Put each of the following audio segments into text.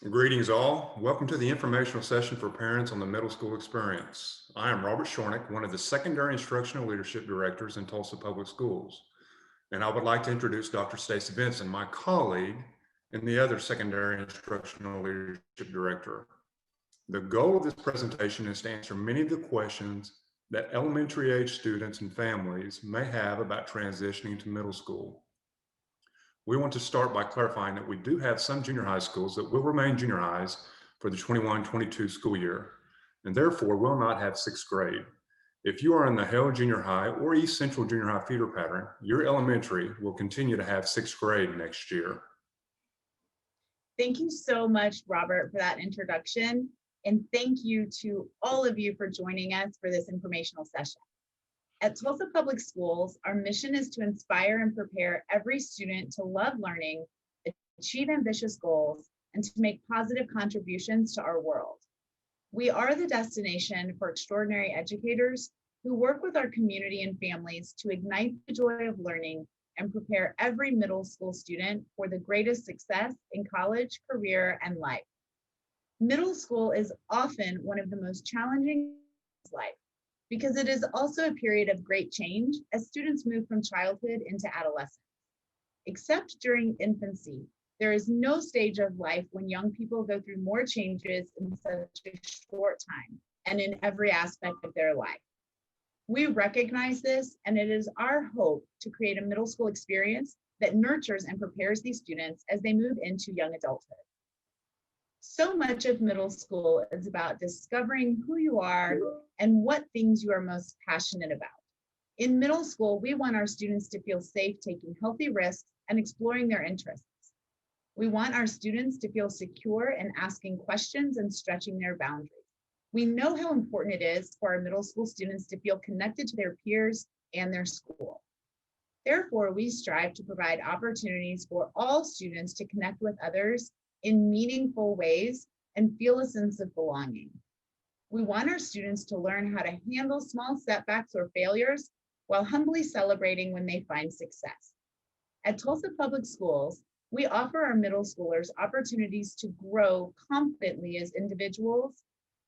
Greetings all. Welcome to the informational session for parents on the middle school experience. I am Robert Shornick, one of the secondary instructional leadership directors in Tulsa Public Schools. And I would like to introduce Dr. Stacy Benson, my colleague and the other secondary instructional leadership director. The goal of this presentation is to answer many of the questions that elementary age students and families may have about transitioning to middle school. We want to start by clarifying that we do have some junior high schools that will remain junior highs for the 21-22 school year, and therefore will not have sixth grade. If you are in the Hale Junior High or East Central Junior High feeder pattern, your elementary will continue to have sixth grade next year. Thank you so much, Robert, for that introduction. And thank you to all of you for joining us for this informational session. At Tulsa Public Schools, our mission is to inspire and prepare every student to love learning, achieve ambitious goals, and to make positive contributions to our world. We are the destination for extraordinary educators who work with our community and families to ignite the joy of learning and prepare every middle school student for the greatest success in college, career, and life. Middle school is often one of the most challenging in life because it is also a period of great change as students move from childhood into adolescence. Except during infancy, there is no stage of life when young people go through more changes in such a short time and in every aspect of their life. We recognize this, and it is our hope to create a middle school experience that nurtures and prepares these students as they move into young adulthood. So much of middle school is about discovering who you are and what things you are most passionate about. In middle school, we want our students to feel safe taking healthy risks and exploring their interests. We want our students to feel secure in asking questions and stretching their boundaries. We know how important it is for our middle school students to feel connected to their peers and their school. Therefore, we strive to provide opportunities for all students to connect with others in meaningful ways and feel a sense of belonging. We want our students to learn how to handle small setbacks or failures while humbly celebrating when they find success. At Tulsa Public Schools, we offer our middle schoolers opportunities to grow confidently as individuals,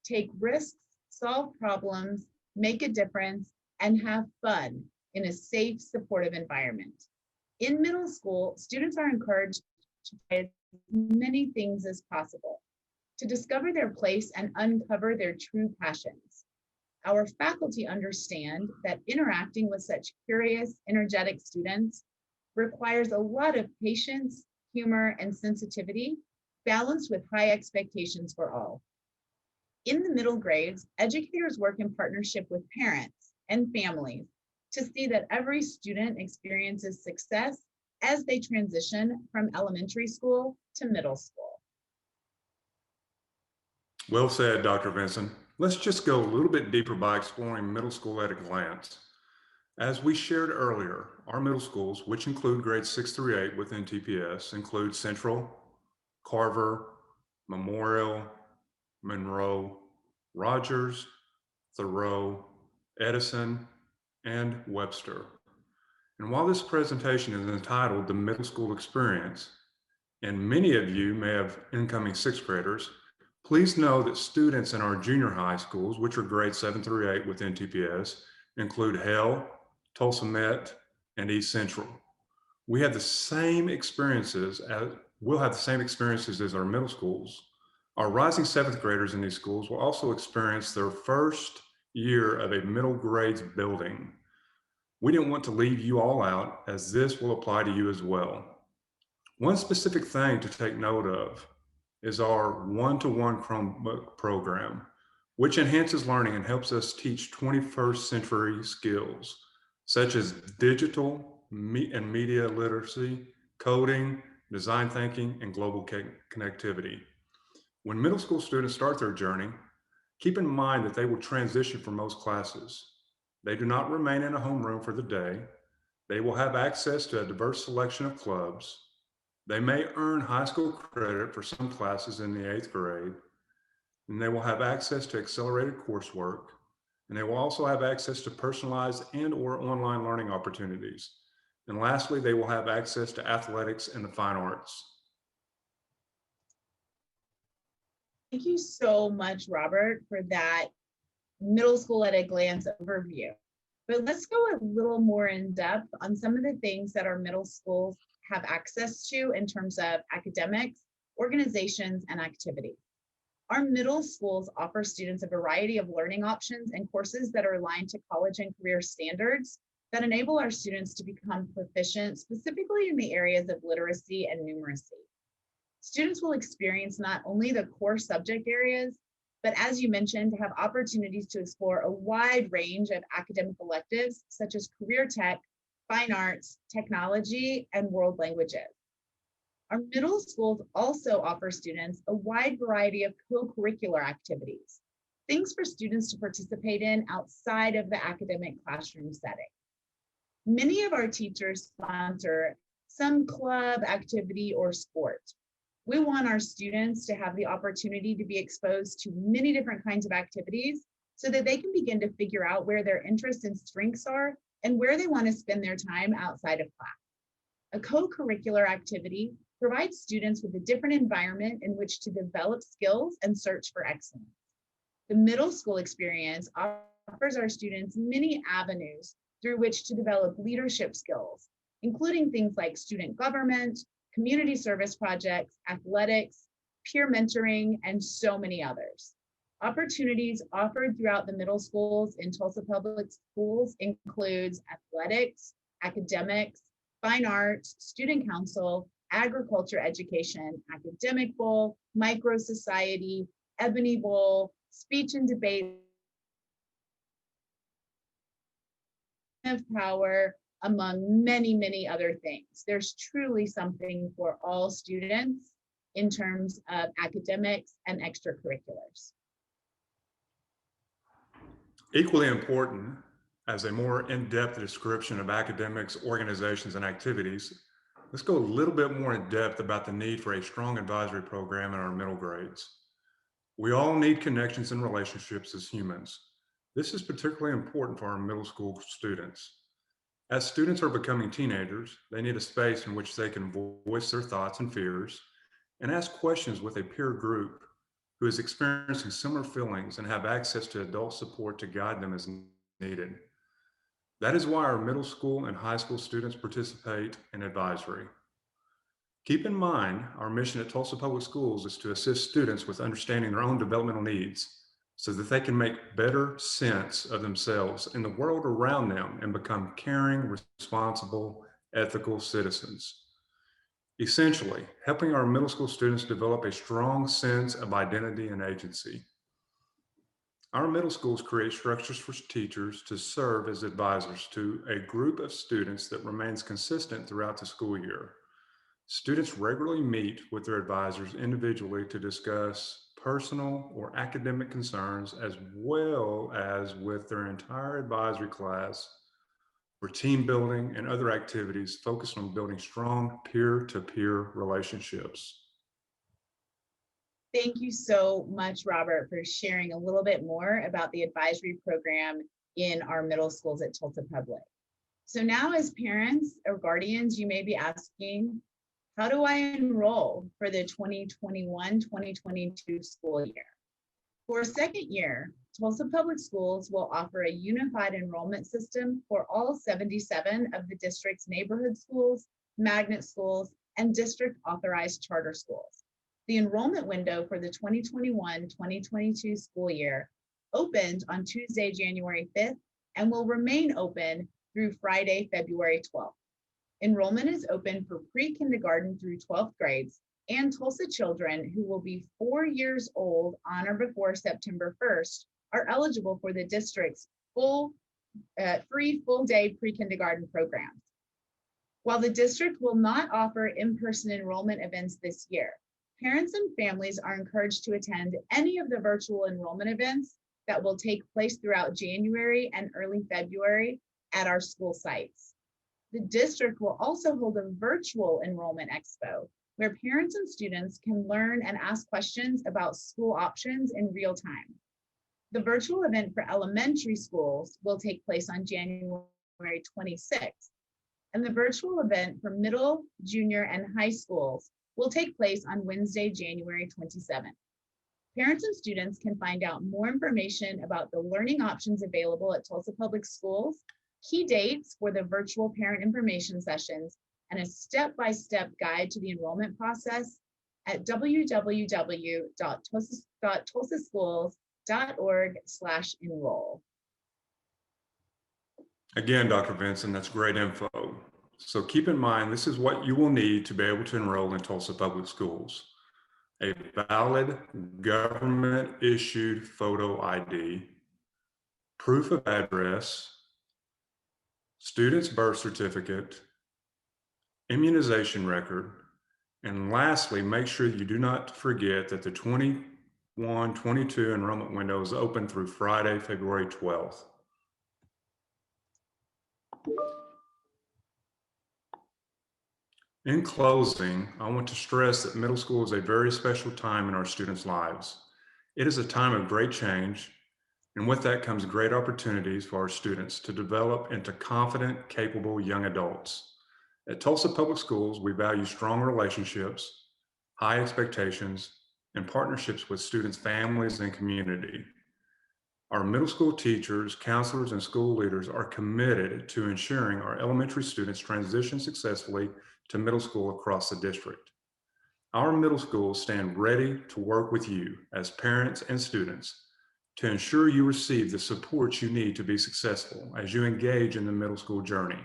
take risks, solve problems, make a difference, and have fun in a safe, supportive environment. In middle school, students are encouraged to try as many things as possible, to discover their place and uncover their true passions. Our faculty understand that interacting with such curious, energetic students requires a lot of patience, humor, and sensitivity, balanced with high expectations for all. In the middle grades, educators work in partnership with parents and families to see that every student experiences success as they transition from elementary school to middle school. Well said, Dr. Benson. Let's just go a little bit deeper by exploring middle school at a glance. As we shared earlier, our middle schools, which include grades 6 through 8 within TPS, include Central, Carver, Memorial, Monroe, Rogers, Thoreau, Edison, and Webster. And while this presentation is entitled The Middle School Experience, and many of you may have incoming sixth graders, please know that students in our junior high schools, which are grades 7 through 8 within TPS, include Hale, Tulsa Met, and East Central. We'll have the same experiences as our middle schools. Our rising seventh graders in these schools will also experience their first year of a middle grades building. We didn't want to leave you all out, as this will apply to you as well. One specific thing to take note of is our one-to-one Chromebook program, which enhances learning and helps us teach 21st century skills, such as digital and media literacy, coding, design thinking, and global connectivity. When middle school students start their journey, keep in mind that they will transition for most classes. They do not remain in a homeroom for the day. They will have access to a diverse selection of clubs. They may earn high school credit for some classes in the 8th grade, and they will have access to accelerated coursework, and they will also have access to personalized and/or online learning opportunities. And lastly, they will have access to athletics and the fine arts. Thank you so much, Robert, for that middle school at a glance overview. But let's go a little more in depth on some of the things that our middle schools have access to in terms of academics, organizations, and activities. Our middle schools offer students a variety of learning options and courses that are aligned to college and career standards that enable our students to become proficient, specifically in the areas of literacy and numeracy. Students will experience not only the core subject areas, but as you mentioned, have opportunities to explore a wide range of academic electives, such as career tech, fine arts, technology, and world languages. Our middle schools also offer students a wide variety of co-curricular activities, things for students to participate in outside of the academic classroom setting. Many of our teachers sponsor some club, activity, or sport. We want our students to have the opportunity to be exposed to many different kinds of activities so that they can begin to figure out where their interests and strengths are and where they want to spend their time outside of class. A co-curricular activity provides students with a different environment in which to develop skills and search for excellence. The middle school experience offers our students many avenues through which to develop leadership skills, including things like student government, community service projects, athletics, peer mentoring, and so many others. Opportunities offered throughout the middle schools in Tulsa Public Schools includes athletics, academics, fine arts, student council, agriculture education, academic bowl, micro society, ebony bowl, speech and debate of power, among many, many other things. There's truly something for all students in terms of academics and extracurriculars. Equally important, as a more in-depth description of academics, organizations, and activities, let's go a little bit more in depth about the need for a strong advisory program in our middle grades. We all need connections and relationships as humans. This is particularly important for our middle school students. As students are becoming teenagers, they need a space in which they can voice their thoughts and fears and ask questions with a peer group who is experiencing similar feelings and have access to adult support to guide them as needed. That is why our middle school and high school students participate in advisory. Keep in mind, our mission at Tulsa Public Schools is to assist students with understanding their own developmental needs so that they can make better sense of themselves and the world around them and become caring, responsible, ethical citizens. Essentially, helping our middle school students develop a strong sense of identity and agency. Our middle schools create structures for teachers to serve as advisors to a group of students that remains consistent throughout the school year. Students regularly meet with their advisors individually to discuss personal or academic concerns, as well as with their entire advisory class for team building and other activities focused on building strong peer-to-peer relationships. Thank you so much, Robert, for sharing a little bit more about the advisory program in our middle schools at Tulsa Public. So now as parents or guardians, you may be asking, how do I enroll for the 2021-2022 school year? For a second year, Tulsa Public Schools will offer a unified enrollment system for all 77 of the district's neighborhood schools, magnet schools, and district authorized charter schools. The enrollment window for the 2021-2022 school year opened on Tuesday, January 5th, and will remain open through Friday, February 12th. Enrollment is open for pre-kindergarten through 12th grades and Tulsa children who will be 4 years old on or before September 1st are eligible for the district's free full-day pre-kindergarten programs. While the district will not offer in-person enrollment events this year, parents and families are encouraged to attend any of the virtual enrollment events that will take place throughout January and early February at our school sites. The district will also hold a virtual enrollment expo where parents and students can learn and ask questions about school options in real time. The virtual event for elementary schools will take place on January 26th, and the virtual event for middle, junior, and high schools will take place on Wednesday, January 27th. Parents and students can find out more information about the learning options available at Tulsa Public Schools, key dates for the virtual parent information sessions, and a step-by-step guide to the enrollment process at www.tulsaschools.org/enroll. Again, Dr. Vinson, that's great info. So keep in mind, this is what you will need to be able to enroll in Tulsa Public Schools: a valid government-issued photo ID, proof of address, student's birth certificate, immunization record, and lastly, make sure you do not forget that the 21-22 enrollment window is open through Friday, February 12th. In closing, I want to stress that middle school is a very special time in our students' lives. It is a time of great change, and with that comes great opportunities for our students to develop into confident, capable young adults. At Tulsa Public Schools, we value strong relationships, high expectations, and partnerships with students' families and community. Our middle school teachers, counselors, and school leaders are committed to ensuring our elementary students transition successfully to middle school across the district. Our middle schools stand ready to work with you as parents and students to ensure you receive the support you need to be successful as you engage in the middle school journey.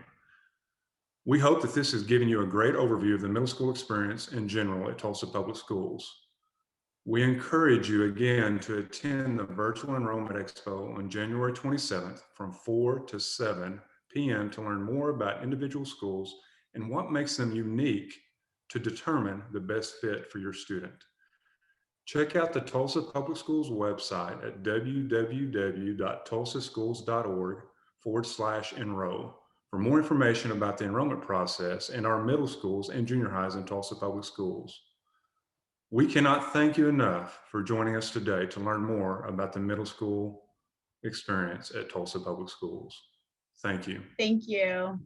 We hope that this has given you a great overview of the middle school experience in general at Tulsa Public Schools. We encourage you again to attend the Virtual Enrollment Expo on January 27th from 4 to 7 p.m. to learn more about individual schools and what makes them unique to determine the best fit for your student. Check out the Tulsa Public Schools website at www.tulsaschools.org/enroll for more information about the enrollment process in our middle schools and junior highs in Tulsa Public Schools. We cannot thank you enough for joining us today to learn more about the middle school experience at Tulsa Public Schools. Thank you. Thank you.